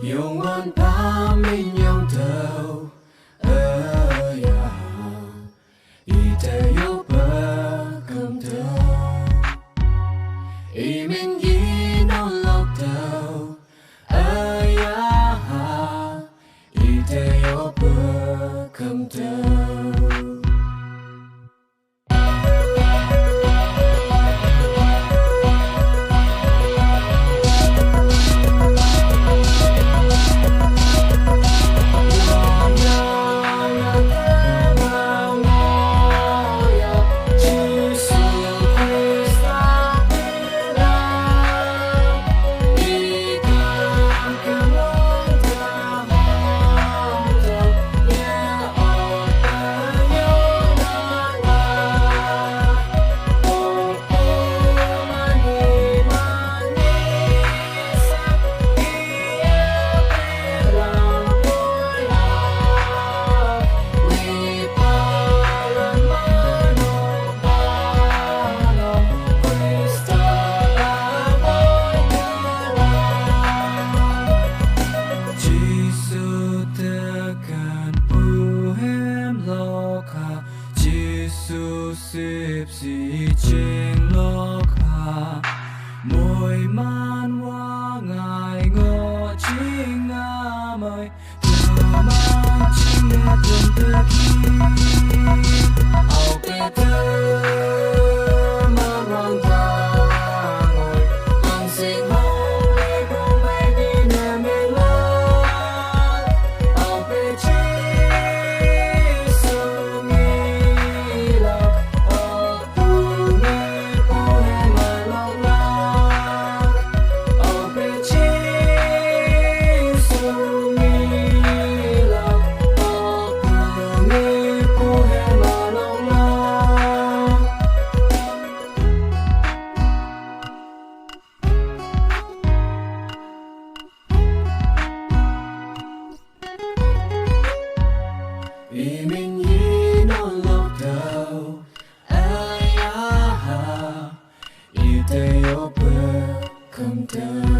Yung one pa mình yung thâu ya ite yo pa cầm thâu y mình yi no lok thâu ya ite yo pa cầm thâu. Sip si trên loklak môi man hoa ngài ngõ chính mời thơ man chính tuần tự khi Aope thơ man hoàng ta ngồi ăn xin hông đi không ai đi nè mình lo Aope Jesu Nge lak.okpu ngepu hema loklak Aope Jesu Nge lak.okpu ngepu hema loklak. Y mình yi no lok thâu ya ite yo pa cầm thâu.